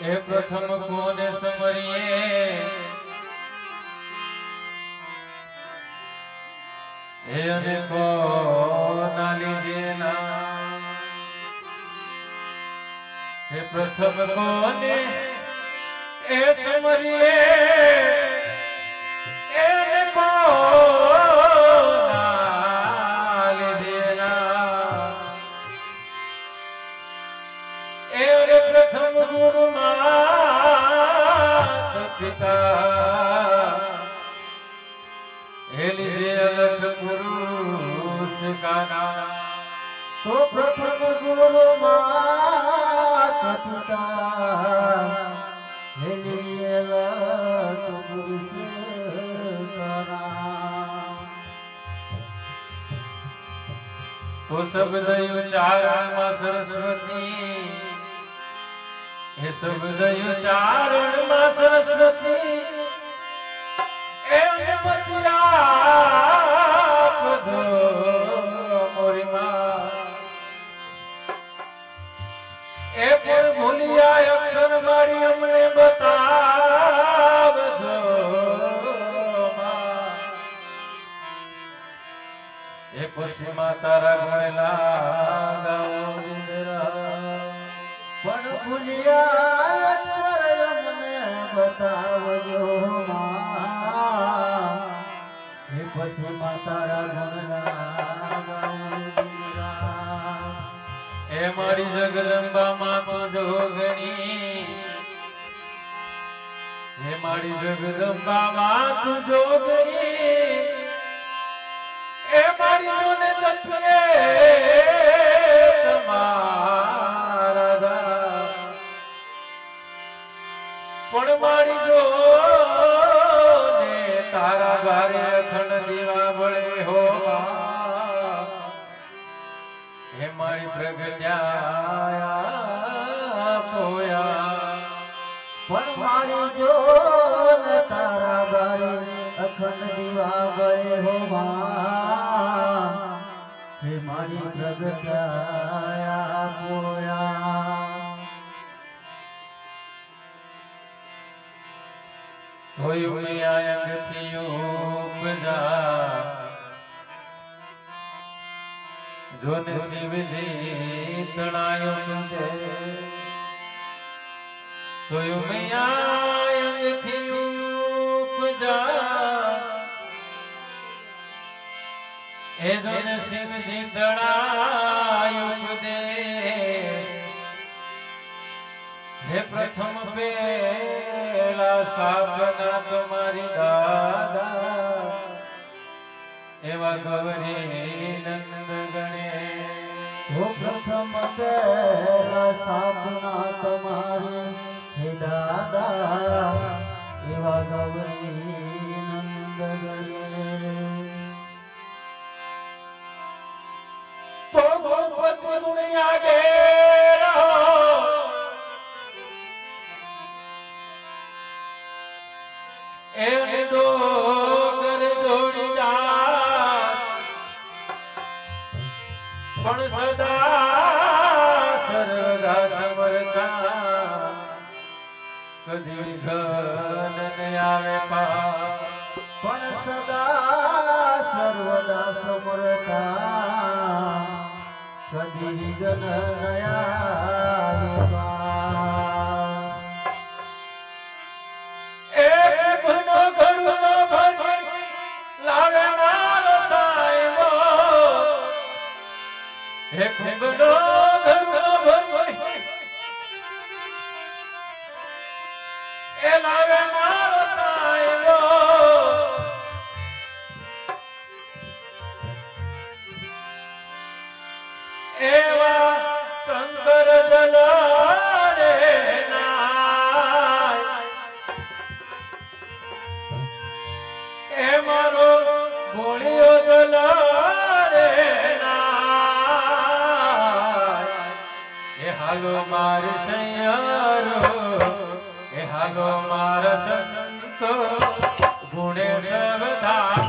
એ પ્રથમ કોને સમરીએ હે અને કોના લીધે ના હે પ્રથમ કોને એ સમરીએ એને કોના લીધે ના એ પ્રથમ ગુરુ પિતા હે લીધે અલખ પુરુષ કા નામ તો પ્રથમ ગુરુ માત પિતા હે લીધે અલખ પુરુષ કા નામ તો શબ્દ ઉચ્ચારણમાં સરસ્વતી હે શબ્દ ઉચ્ચારણમાં સરસ્વતી એને મતિ આપજો મોરી માં એ પણ ભૂલિયા અક્ષર મારી અમને બતાવજો એ પછી તારા ગણેલા ગાઓ પણ ભૂલિયા અક્ષર અમને બતાવજો માં હે પછી તારા ગણના એ મારી જગદંબા માં તું જોગણી હે મારી જગદંબા માં તું જોગણી એ મારી જોને જપીએ તમારા પણ મારી જો ને તારા ભારે અખંડ દીવા બળે હો હે મારી પ્રગટ્યા પોયા પણ મારી જો ને તારા ભારે અખંડ દીવા બળે હો હે મારી પ્રગટ્યા પોયા કોઈ અંગથી ઉપજા જોને શિવજી તણાયો તુંડે કોઈ અંગથી ઉપજા એ જોને શિવજી તણાયો તુંડે હે પ્રથમ પેલા સ્થાપના તમારી દાદા એવા ગૌરી નંદ ગણે હો પ્રથમ પેલા સ્થાપના તમારી હે દાદા એવા ગૌરી નંદ ગણે તો ગણપતિ દુનિયા ગે રહો એને ડોગર જોડી જા પણ સદા સર્વદા સમરતા કદી ઘન ન આવે પા પણ સદા સર્વદા સમરતા કદી વિઘ્ન ન આવે હે કુંભનો ઘરનો ભરવી એ લાવે મારો સાયલો એવા શંકર જલારે નાય એ મારો ભોળિયો જલારે નાય એ હાલો મારી સૈયારો એ હાલો મારા સંતો ગુણે સવધા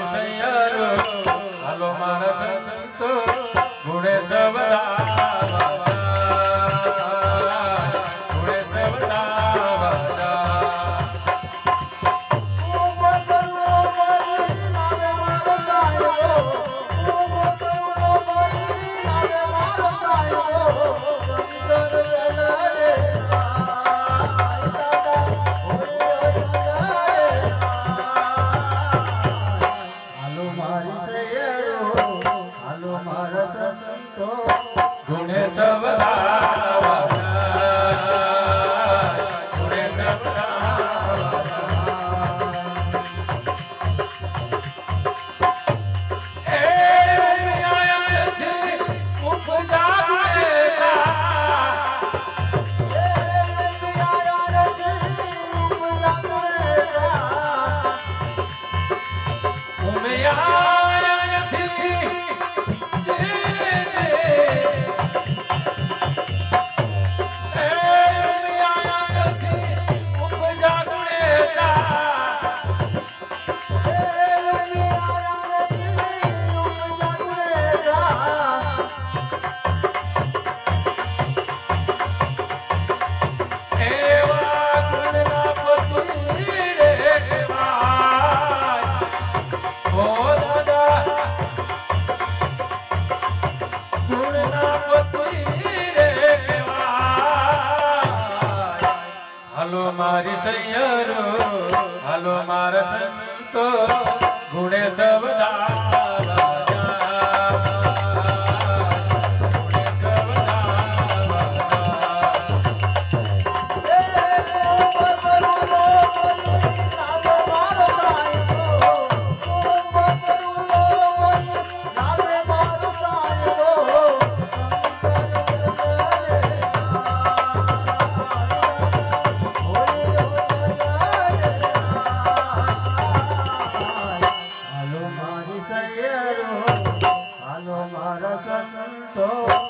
મારી સૈયરો હાલો મારા સંતો ગુણે સવદા ગુણે સવદા ગુણે સવદા ગુણે હાલો મારી સૈયરો હાલો મારા સંતો ગુણે સવદા હાલો મારા સંતો